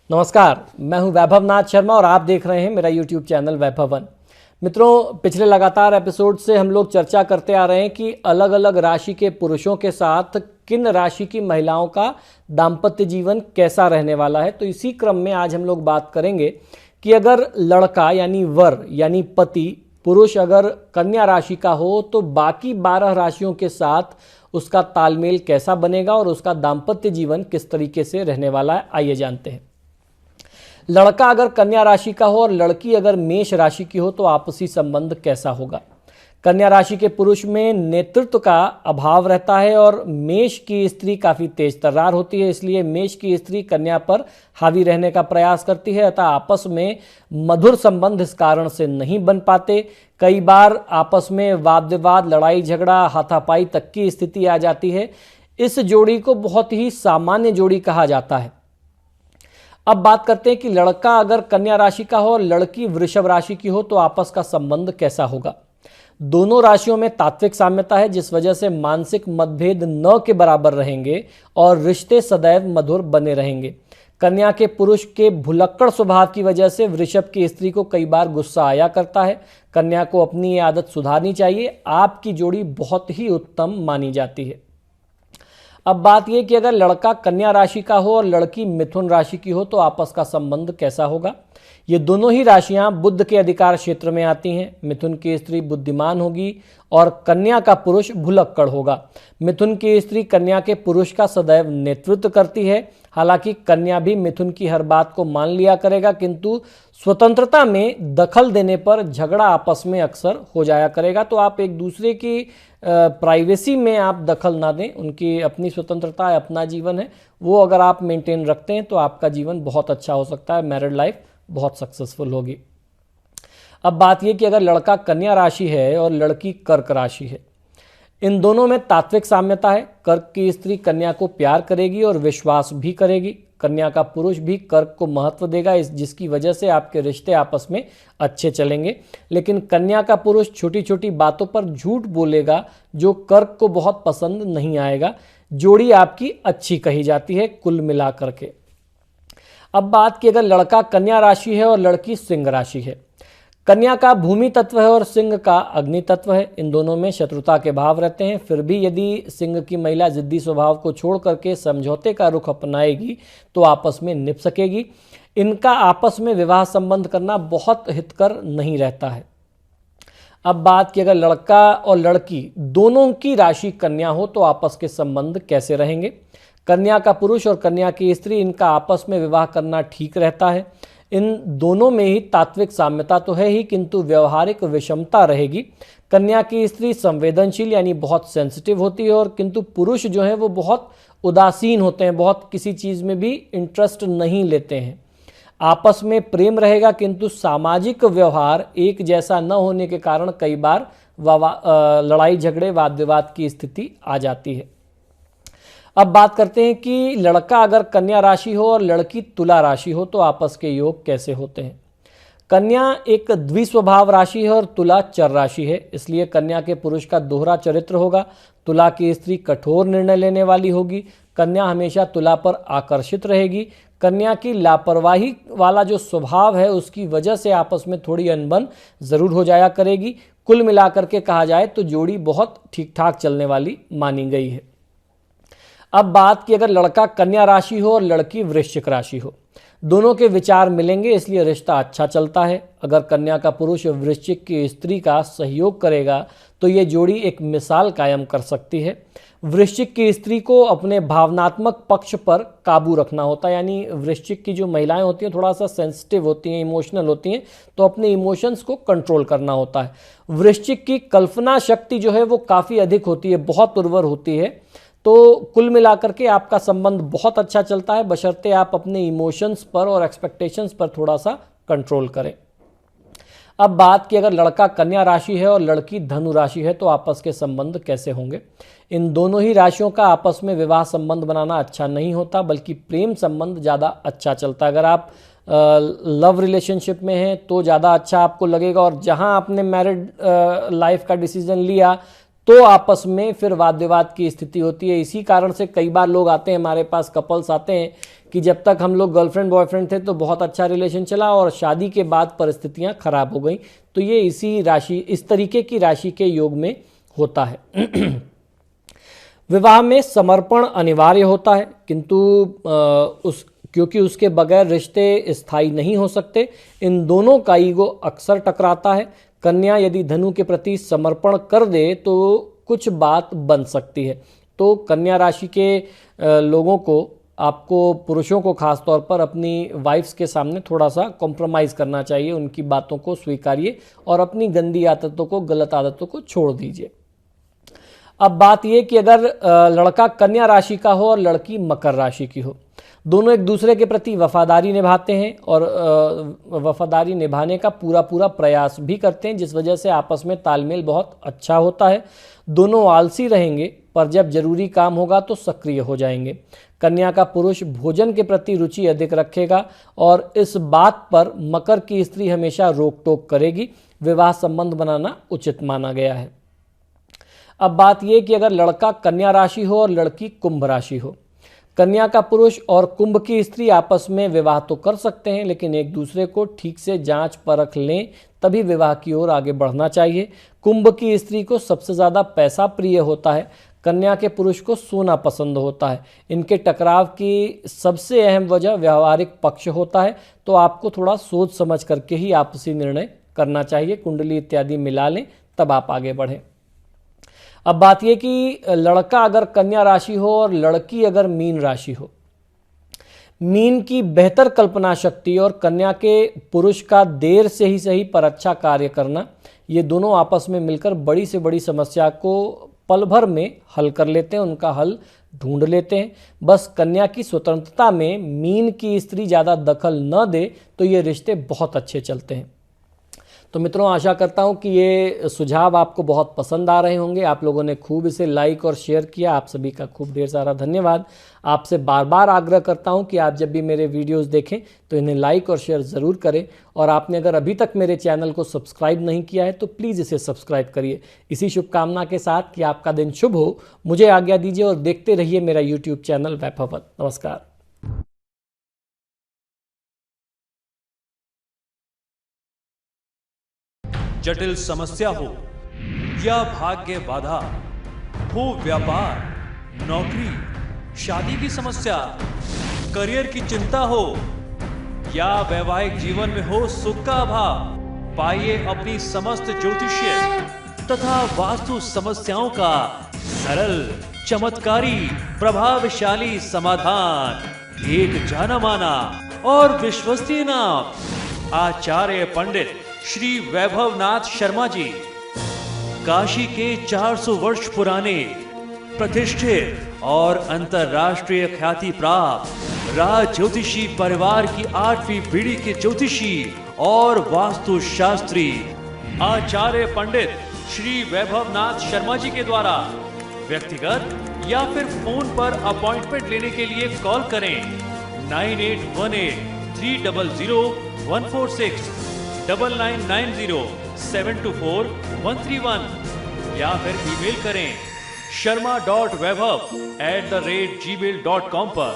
नमस्कार, मैं हूं वैभव नाथ शर्मा और आप देख रहे हैं मेरा YouTube चैनल वैभवन। मित्रों, पिछले लगातार एपिसोड से हम लोग चर्चा करते आ रहे हैं कि अलग अलग राशि के पुरुषों के साथ किन राशि की महिलाओं का दाम्पत्य जीवन कैसा रहने वाला है। तो इसी क्रम में आज हम लोग बात करेंगे कि अगर लड़का यानी वर यानी पति पुरुष अगर कन्या राशि का हो तो बाकी 12 राशियों के साथ उसका तालमेल कैसा बनेगा और उसका दाम्पत्य जीवन किस तरीके से रहने वाला है। आइए जानते हैं। लड़का अगर कन्या राशि का हो और लड़की अगर मेष राशि की हो तो आपसी संबंध कैसा होगा। कन्या राशि के पुरुष में नेतृत्व का अभाव रहता है और मेष की स्त्री काफ़ी तेज तर्रार होती है, इसलिए मेष की स्त्री कन्या पर हावी रहने का प्रयास करती है। अतः आपस में मधुर संबंध इस कारण से नहीं बन पाते। कई बार आपस में वाद विवाद, लड़ाई झगड़ा, हाथापाई तक की स्थिति आ जाती है। इस जोड़ी को बहुत ही सामान्य जोड़ी कहा जाता है। अब बात करते हैं कि लड़का अगर कन्या राशि का हो और लड़की वृषभ राशि की हो तो आपस का संबंध कैसा होगा। दोनों राशियों में तात्विक साम्यता है, जिस वजह से मानसिक मतभेद न के बराबर रहेंगे और रिश्ते सदैव मधुर बने रहेंगे। कन्या के पुरुष के भुलक्कड़ स्वभाव की वजह से वृषभ की स्त्री को कई बार गुस्सा आया करता है। कन्या को अपनी ये आदत सुधारनी चाहिए। आपकी जोड़ी बहुत ही उत्तम मानी जाती है। अब बात यह कि अगर लड़का कन्या राशि का हो और लड़की मिथुन राशि की हो तो आपस का संबंध कैसा होगा। ये दोनों ही राशियां बुध के अधिकार क्षेत्र में आती हैं। मिथुन की स्त्री बुद्धिमान होगी और कन्या का पुरुष भुलक्कड़ होगा। मिथुन की स्त्री कन्या के पुरुष का सदैव नेतृत्व करती है। हालांकि कन्या भी मिथुन की हर बात को मान लिया करेगा, किंतु स्वतंत्रता में दखल देने पर झगड़ा आपस में अक्सर हो जाया करेगा। तो आप एक दूसरे की प्राइवेसी में आप दखल ना दें। उनकी अपनी स्वतंत्रता है, अपना जीवन है, वो अगर आप मेंटेन रखते हैं तो आपका जीवन बहुत अच्छा हो सकता है। मैरिड लाइफ बहुत सक्सेसफुल होगी। अब बात यह कि अगर लड़का कन्या राशि है और लड़की कर्क राशि है, इन दोनों में तात्विक साम्यता है। कर्क की स्त्री कन्या को प्यार करेगी और विश्वास भी करेगी। कन्या का पुरुष भी कर्क को महत्व देगा, जिसकी वजह से आपके रिश्ते आपस में अच्छे चलेंगे। लेकिन कन्या का पुरुष छोटी छोटी बातों पर झूठ बोलेगा, जो कर्क को बहुत पसंद नहीं आएगा। जोड़ी आपकी अच्छी कही जाती है कुल मिलाकर के। अब बात की अगर लड़का कन्या राशि है और लड़की सिंह राशि है। कन्या का भूमि तत्व है और सिंह का अग्नि तत्व है। इन दोनों में शत्रुता के भाव रहते हैं। फिर भी यदि सिंह की महिला जिद्दी स्वभाव को छोड़ करके समझौते का रुख अपनाएगी तो आपस में निभ सकेगी। इनका आपस में विवाह संबंध करना बहुत हितकर नहीं रहता है। अब बात की अगर लड़का और लड़की दोनों की राशि कन्या हो तो आपस के संबंध कैसे रहेंगे। कन्या का पुरुष और कन्या की स्त्री, इनका आपस में विवाह करना ठीक रहता है। इन दोनों में ही तात्विक साम्यता तो है ही, किंतु व्यवहारिक विषमता रहेगी। कन्या की स्त्री संवेदनशील यानी बहुत सेंसिटिव होती है और किंतु पुरुष जो है वो बहुत उदासीन होते हैं, बहुत किसी चीज़ में भी इंटरेस्ट नहीं लेते हैं। आपस में प्रेम रहेगा, किंतु सामाजिक व्यवहार एक जैसा न होने के कारण कई बार लड़ाई झगड़े, वाद विवाद की स्थिति आ जाती है। अब बात करते हैं कि लड़का अगर कन्या राशि हो और लड़की तुला राशि हो तो आपस के योग कैसे होते हैं। कन्या एक द्विस्वभाव राशि है और तुला चर राशि है, इसलिए कन्या के पुरुष का दोहरा चरित्र होगा। तुला की स्त्री कठोर निर्णय लेने वाली होगी। कन्या हमेशा तुला पर आकर्षित रहेगी। कन्या की लापरवाही वाला जो स्वभाव है उसकी वजह से आपस में थोड़ी अनबन जरूर हो जाया करेगी। कुल मिलाकर के कहा जाए तो जोड़ी बहुत ठीक ठाक चलने वाली मानी गई है। अब बात की अगर लड़का कन्या राशि हो और लड़की वृश्चिक राशि हो, दोनों के विचार मिलेंगे, इसलिए रिश्ता अच्छा चलता है। अगर कन्या का पुरुष वृश्चिक की स्त्री का सहयोग करेगा तो ये जोड़ी एक मिसाल कायम कर सकती है। वृश्चिक की स्त्री को अपने भावनात्मक पक्ष पर काबू रखना होता है, यानी वृश्चिक की जो महिलाएं होती हैं थोड़ा सा सेंसिटिव होती हैं, इमोशनल होती हैं, तो अपने इमोशंस को कंट्रोल करना होता है। वृश्चिक की कल्पना शक्ति जो है वो काफ़ी अधिक होती है, बहुत उर्वर होती है। तो कुल मिलाकर के आपका संबंध बहुत अच्छा चलता है, बशर्ते आप अपने इमोशंस पर और एक्सपेक्टेशंस पर थोड़ा सा कंट्रोल करें। अब बात की अगर लड़का कन्या राशि है और लड़की धनु राशि है तो आपस के संबंध कैसे होंगे। इन दोनों ही राशियों का आपस में विवाह संबंध बनाना अच्छा नहीं होता, बल्कि प्रेम संबंध ज़्यादा अच्छा चलता है। अगर आप लव रिलेशनशिप में हैं तो ज़्यादा अच्छा आपको लगेगा, और जहां आपने मैरिड लाइफ का डिसीजन लिया तो आपस में फिर वाद विवाद की स्थिति होती है। इसी कारण से कई बार लोग आते हैं हमारे पास, कपल्स आते हैं कि जब तक हम लोग गर्लफ्रेंड बॉयफ्रेंड थे तो बहुत अच्छा रिलेशन चला और शादी के बाद परिस्थितियां खराब हो गई। तो ये इस तरीके की राशि के योग में होता है। विवाह में समर्पण अनिवार्य होता है, किंतु क्योंकि उसके बगैर रिश्ते स्थायी नहीं हो सकते। इन दोनों का ईगो अक्सर टकराता है। कन्या यदि धनु के प्रति समर्पण कर दे तो कुछ बात बन सकती है। तो कन्या राशि के लोगों को, आपको पुरुषों को खास तौर पर अपनी वाइफ्स के सामने थोड़ा सा कॉम्प्रोमाइज़ करना चाहिए। उनकी बातों को स्वीकारिए और अपनी गंदी आदतों को, गलत आदतों को छोड़ दीजिए। अब बात यह कि अगर लड़का कन्या राशि का हो और लड़की मकर राशि की हो, दोनों एक दूसरे के प्रति वफादारी निभाते हैं और वफादारी निभाने का पूरा प्रयास भी करते हैं, जिस वजह से आपस में तालमेल बहुत अच्छा होता है। दोनों आलसी रहेंगे पर जब जरूरी काम होगा तो सक्रिय हो जाएंगे। कन्या का पुरुष भोजन के प्रति रुचि अधिक रखेगा और इस बात पर मकर की स्त्री हमेशा रोक टोक करेगी। विवाह संबंध बनाना उचित माना गया है। अब बात यह कि अगर लड़का कन्या राशि हो और लड़की कुंभ राशि हो, कन्या का पुरुष और कुंभ की स्त्री आपस में विवाह तो कर सकते हैं, लेकिन एक दूसरे को ठीक से जांच परख लें तभी विवाह की ओर आगे बढ़ना चाहिए। कुंभ की स्त्री को सबसे ज़्यादा पैसा प्रिय होता है, कन्या के पुरुष को सोना पसंद होता है। इनके टकराव की सबसे अहम वजह व्यवहारिक पक्ष होता है, तो आपको थोड़ा सोच समझ करके ही आपसी निर्णय करना चाहिए। कुंडली इत्यादि मिला लें तब आप आगे बढ़ें। अब बात यह कि लड़का अगर कन्या राशि हो और लड़की अगर मीन राशि हो, मीन की बेहतर कल्पना शक्ति और कन्या के पुरुष का देर से ही सही पर अच्छा कार्य करना, ये दोनों आपस में मिलकर बड़ी से बड़ी समस्या को पल भर में हल कर लेते हैं, उनका हल ढूंढ लेते हैं। बस कन्या की स्वतंत्रता में मीन की स्त्री ज़्यादा दखल न दे तो ये रिश्ते बहुत अच्छे चलते हैं। तो मित्रों, आशा करता हूं कि ये सुझाव आपको बहुत पसंद आ रहे होंगे। आप लोगों ने खूब इसे लाइक और शेयर किया, आप सभी का खूब ढेर सारा धन्यवाद। आपसे बार बार आग्रह करता हूं कि आप जब भी मेरे वीडियोस देखें तो इन्हें लाइक और शेयर ज़रूर करें, और आपने अगर अभी तक मेरे चैनल को सब्सक्राइब नहीं किया है तो प्लीज़ इसे सब्सक्राइब करिए। इसी शुभकामना के साथ कि आपका दिन शुभ हो, मुझे आज्ञा दीजिए और देखते रहिए मेरा यूट्यूब चैनल वैभवन। नमस्कार। जटिल समस्या हो या भाग्य बाधा हो, व्यापार, नौकरी, शादी की समस्या, करियर की चिंता हो या वैवाहिक जीवन में हो सुख का अभाव, पाइए अपनी समस्त ज्योतिषीय तथा वास्तु समस्याओं का सरल, चमत्कारी, प्रभावशाली समाधान। एक जाना माना और विश्वसनीय नाम, आचार्य पंडित श्री वैभवनाथ शर्मा जी, काशी के 400 वर्ष पुराने प्रतिष्ठित और अंतरराष्ट्रीय ख्याति प्राप्त राज ज्योतिषी परिवार की 8वीं पीढ़ी के ज्योतिषी और वास्तु शास्त्री आचार्य पंडित श्री वैभवनाथ शर्मा जी के द्वारा व्यक्तिगत या फिर फोन पर अपॉइंटमेंट लेने के लिए कॉल करें 9818 300 146 9990 724 131 या फिर ईमेल करें sharma.vaibhav@gmail.com पर।